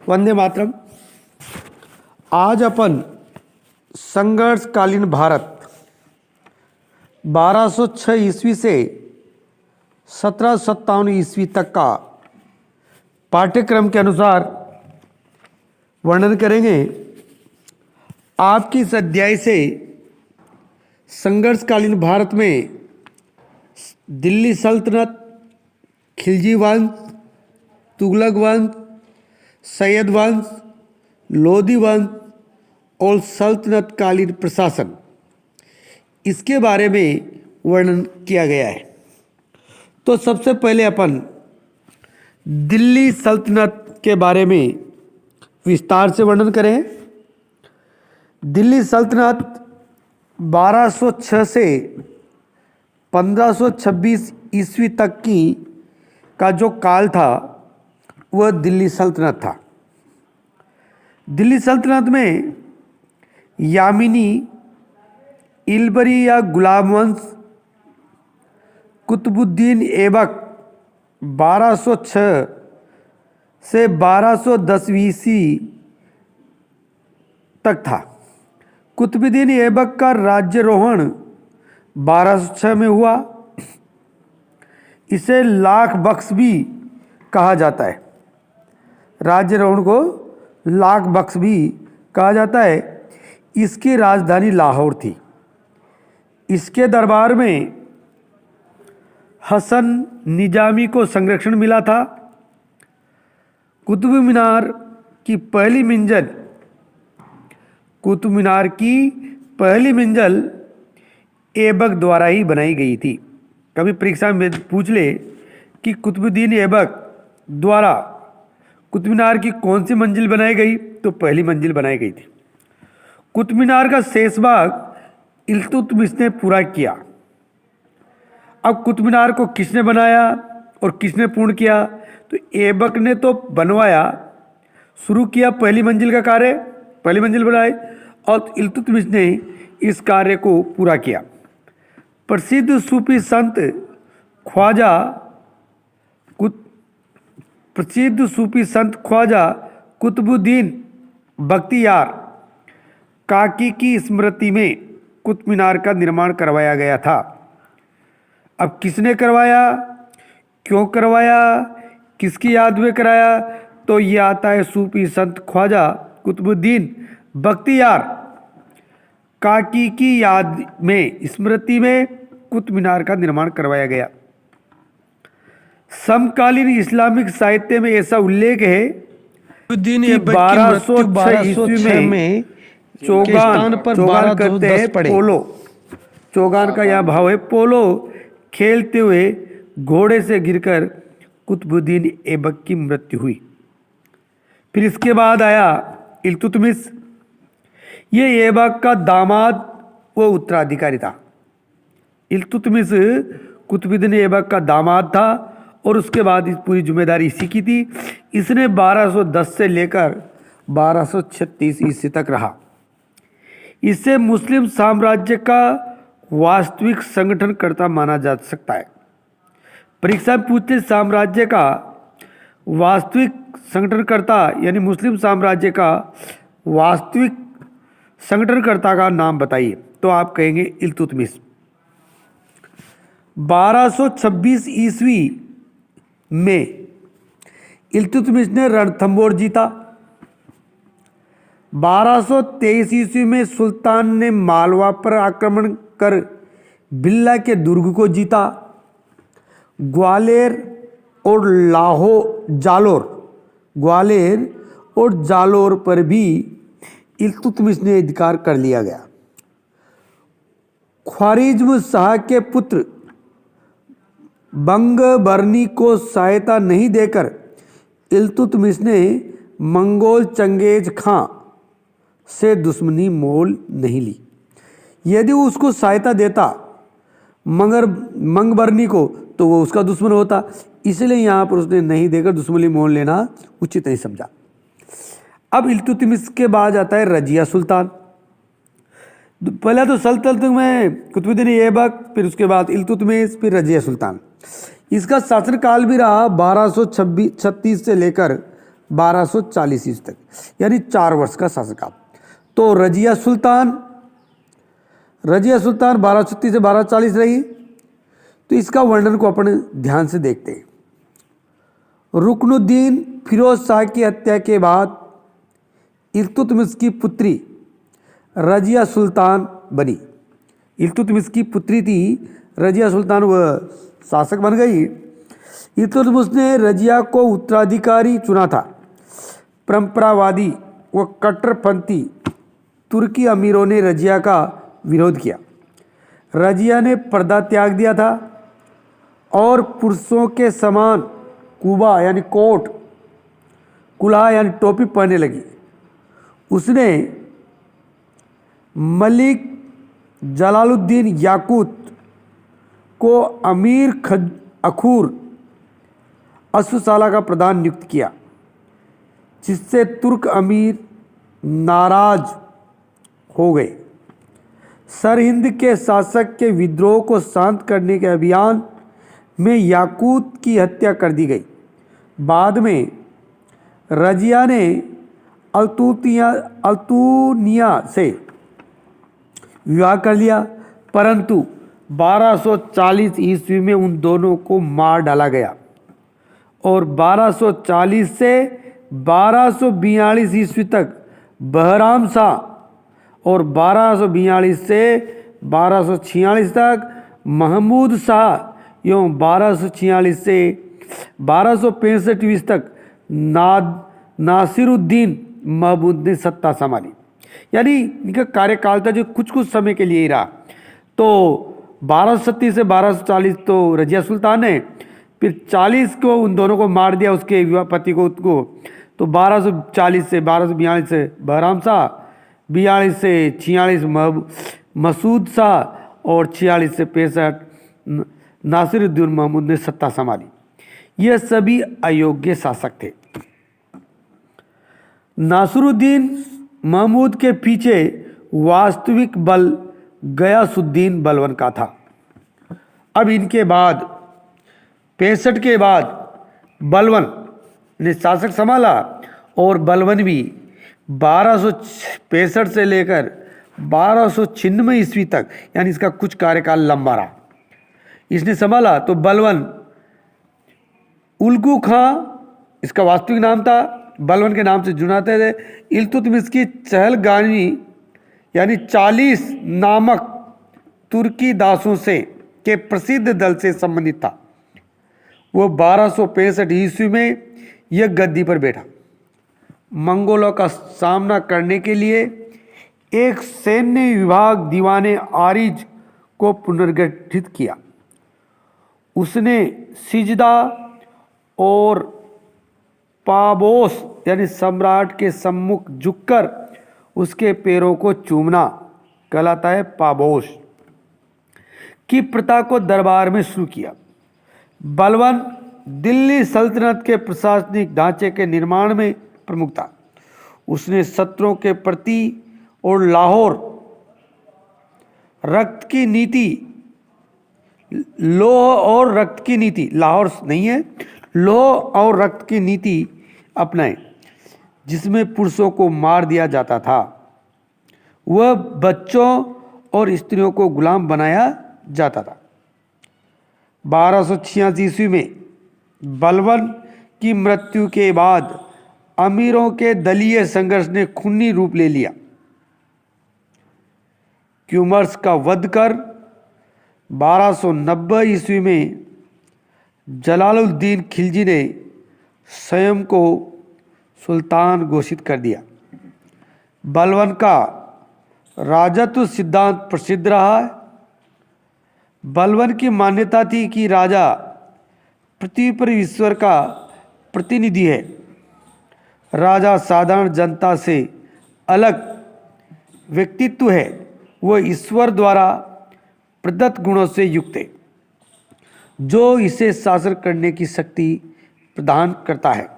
वंदे मातरम। आज अपन संघर्षकालीन भारत 1206 ईस्वी से 1757 ईस्वी तक का पाठ्यक्रम के अनुसार वर्णन करेंगे। आपकी इस अध्याय से संघर्षकालीन भारत में दिल्ली सल्तनत, खिलजी वंश, तुगलक वंश, सैयद वंश, लोधी वंश और सल्तनत कालीन प्रशासन, इसके बारे में वर्णन किया गया है। तो सबसे पहले अपन दिल्ली सल्तनत के बारे में विस्तार से वर्णन करें। दिल्ली सल्तनत 1206 से 1526 ईस्वी तक का जो काल था वह दिल्ली सल्तनत था। दिल्ली सल्तनत में यामिनी, इलबरी या गुलाम वंश, कुतुबुद्दीन ऐबक 1206 से 1210 ईस्वी तक था। कुतुबुद्दीन ऐबक का राज्यारोहण 1206 में हुआ। इसे लाख बख्श भी कहा जाता है। राज्यारोहण को लाख बख्श भी कहा जाता है। इसकी राजधानी लाहौर थी। इसके दरबार में हसन निजामी को संरक्षण मिला था। कुतुब मीनार की पहली मंजिल ऐबक द्वारा ही बनाई गई थी। कभी परीक्षा में पूछ ले कि कुतुबुद्दीन ऐबक द्वारा कुतुब मीनार की कौन सी मंजिल बनाई गई, तो पहली मंजिल बनाई गई थी। कुतुब मीनार का शेष भाग इल्तुतमिश ने पूरा किया। अब कुतुब मीनार को किसने बनाया और किसने पूर्ण किया, तो ऐबक ने तो बनवाया, शुरू किया पहली मंजिल का कार्य, पहली मंजिल बनाई, और इल्तुतमिश ने इस कार्य को पूरा किया। प्रसिद्ध सूफी संत ख्वाजा कुतुबुद्दीन बख्तियार काकी की स्मृति में कुतुब मीनार का निर्माण करवाया गया था। अब किसने करवाया, क्यों करवाया, किसकी याद में कराया, तो ये आता है सूफी संत ख्वाजा कुतुबुद्दीन बख्तियार काकी की याद में, स्मृति में कुतुब मीनार का निर्माण करवाया गया। समकालीन इस्लामिक साहित्य में ऐसा उल्लेख है कि 1206 ईस्वी में चौगान करते हैं पोलो। चौगान का यह भाव है, पोलो खेलते हुए घोड़े से गिरकर कुतुबुद्दीन ऐबक की मृत्यु हुई। फिर इसके बाद आया इल्तुतमिश। ये ऐबक का दामाद व उत्तराधिकारी था। इल्तुतमिश कुतुबुद्दीन ऐबक का दामाद था और उसके बाद इस पूरी जिम्मेदारी इसी की थी। इसने 1210 से लेकर 1236 ईस्वी तक रहा। इसे मुस्लिम साम्राज्य का वास्तविक संगठनकर्ता माना जा सकता है। परीक्षा में पूछते साम्राज्य का वास्तविक संगठनकर्ता यानी मुस्लिम साम्राज्य का वास्तविक संगठनकर्ता का नाम बताइए, तो आप कहेंगे इल्तुतमिश। 1226 ईस्वी में इल्तुतमिश ने रणथंबोर जीता। 1223 ईस्वी में सुल्तान ने मालवा पर आक्रमण कर बिल्ला के दुर्ग को जीता। ग्वालियर और जालोर पर भी इल्तुतमिश ने अधिकार कर लिया गया। ख्वारिज़्म शाह के पुत्र बंगबरनी को सहायता नहीं देकर इल्तुतमिश ने मंगोल चंगेज खां से दुश्मनी मोल नहीं ली। यदि वो उसको सहायता देता मंगबरनी को, तो वो उसका दुश्मन होता। इसलिए यहाँ पर उसने नहीं देकर दुश्मनी मोल लेना उचित नहीं समझा। अब इल्तुतमिश के बाद आता है रजिया सुल्तान। पहले तो सल्तनत में कुतुबुद्दीन ऐबक, फिर उसके बाद इल्तुतमिश, फिर रजिया सुल्तान। इसका शासनकाल भी रहा 1236 से लेकर 1240 ईस्वी तक, यानी 4 वर्ष का शासनकाल। तो रजिया सुल्तान 1236 से 1240 रही। तो इसका वर्णन को अपन ध्यान से देखते हैं। रुकनुद्दीन फिरोज शाह की हत्या के बाद इल्तुतमिश की पुत्री रजिया सुल्तान बनी। इल्तुतमिश की पुत्री थी रजिया सुल्तान, वह शासक बन गई। इल्तुतमिश ने रजिया को उत्तराधिकारी चुना था। परंपरावादी व कट्टरपंथी तुर्की अमीरों ने रजिया का विरोध किया। रजिया ने पर्दा त्याग दिया था और पुरुषों के समान कुबा यानी कोट, कुल्हा यानी टोपी पहनने लगी। उसने मलिक जलालुद्दीन याकूत को अमीर अखूर असुसाला का प्रधान नियुक्त किया, जिससे तुर्क अमीर नाराज हो गए। सरहिंद के शासक के विद्रोह को शांत करने के अभियान में याकूत की हत्या कर दी गई। बाद में रजिया ने अल्तुनिया से विवाह कर लिया, परंतु 1240 ईस्वी में उन दोनों को मार डाला गया और 1240 से 1242 ईस्वी तक बहराम शाह और 1242 से 1246 तक महमूद शाह एवं 1246 से 1265 ईस्वी तक नासिरुद्दीन महमूद ने सत्ता संभाली। यानी इनका कार्यकाल था जो कुछ समय के लिए ही रहा। तो 1237 से 1240 तो रजिया सुल्तान ने, फिर 40 को उन दोनों को मार दिया, उसके विवाह पति को उसको। तो 1240 से 1242 से बहराम शाह, 42 से 46 मसूद शाह और 46 से 65 नासिरुद्दीन महमूद ने सत्ता संभाली। यह सभी अयोग्य शासक थे। नासिरुद्दीन महमूद के पीछे वास्तविक बल गयासुद्दीन बलवन का था। अब इनके बाद 65 के बाद बलवन ने शासक संभाला और बलवन भी 1265 से लेकर 1296 ईस्वी तक, यानी इसका कुछ कार्यकाल लंबा रहा, इसने संभाला। तो बलवन उल्गू खां इसका वास्तविक नाम था, बलवन के नाम से जुनाते थे। इल्तुतमिश की चहलगामी यानी 40 नामक तुर्की दासों से के प्रसिद्ध दल से संबंधित था। वो 1265 ईस्वी में यह गद्दी पर बैठा। मंगोलों का सामना करने के लिए एक सैन्य विभाग दीवाने आरिज को पुनर्गठित किया। उसने सिजदा और पाबोस यानी सम्राट के सम्मुख झुककर उसके पैरों को चूमना कहलाता है पाबोस की प्रथा को दरबार में शुरू किया। बलवन दिल्ली सल्तनत के प्रशासनिक ढांचे के निर्माण में प्रमुख था। उसने शत्रुओं के प्रति और लाहौर रक्त की नीति, लोह और रक्त की नीति, लाहौर नहीं है, लोह और रक्त की नीति अपनाए, जिसमें पुरुषों को मार दिया जाता था। वह बच्चों और स्त्रियों को गुलाम बनाया जाता था। 1286 ईस्वी में बलवन की मृत्यु के बाद अमीरों के दलीय संघर्ष ने खूनी रूप ले लिया। क्यूमर्स का वध कर 1290 ईस्वी में जलालुद्दीन खिलजी ने स्वयं को सुल्तान घोषित कर दिया। बलवन का राजत्व सिद्धांत प्रसिद्ध रहा है। बलवन की मान्यता थी कि राजा पृथ्वी पर ईश्वर का प्रतिनिधि है। राजा साधारण जनता से अलग व्यक्तित्व है। वह ईश्वर द्वारा प्रदत्त गुणों से युक्त है, जो इसे शासन करने की शक्ति प्रदान करता है।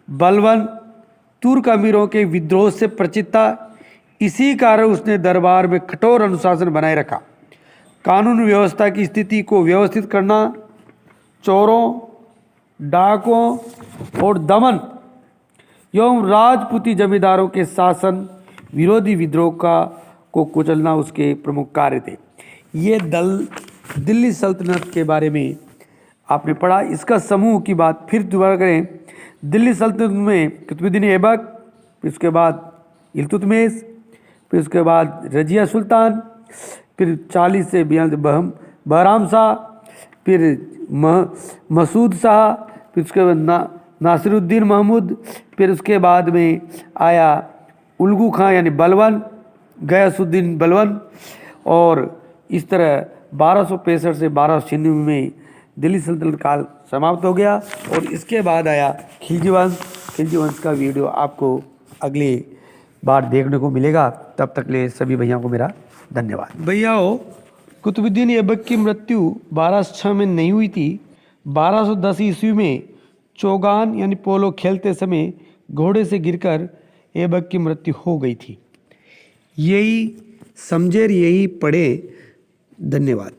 बलवन तुर्क अमीरों के विद्रोह से परिचित था। इसी कारण उसने दरबार में कठोर अनुशासन बनाए रखा। कानून व्यवस्था की स्थिति को व्यवस्थित करना, चोरों, डाकुओं और दमन एवं राजपूती जमींदारों के शासन विरोधी विद्रोह को कुचलना उसके प्रमुख कार्य थे। ये दल दिल्ली सल्तनत के बारे में आपने पढ़ा। इसका समूह की बात फिर दोबारा करें। दिल्ली सल्तनत में कुतुबुद्दीन ऐबक, फिर उसके बाद इल्तुतमिश, फिर उसके बाद रजिया सुल्तान, फिर 40 से 42 बहराम शाह, फिर मसूद शाह, फिर उसके बाद नासिरुद्दीन महमूद, फिर उसके बाद में आया उल्गू खां यानी बलवन, गयासुद्दीन बलवन। और इस तरह 1265 से 1296 में दिल्ली सल्तनत काल समाप्त हो गया। और इसके बाद आया खिलजी वंश। खिलजी वंश का वीडियो आपको अगली बार देखने को मिलेगा। तब तक ले सभी भैया को मेरा धन्यवाद। भैयाओ, कुतुबुद्दीन ऐबक की मृत्यु 1206 में नहीं हुई थी। 1210 ईस्वी में चौगान यानी पोलो खेलते समय घोड़े से गिरकर ऐबक की मृत्यु हो गई थी। यही समझे, यही पढ़े। धन्यवाद।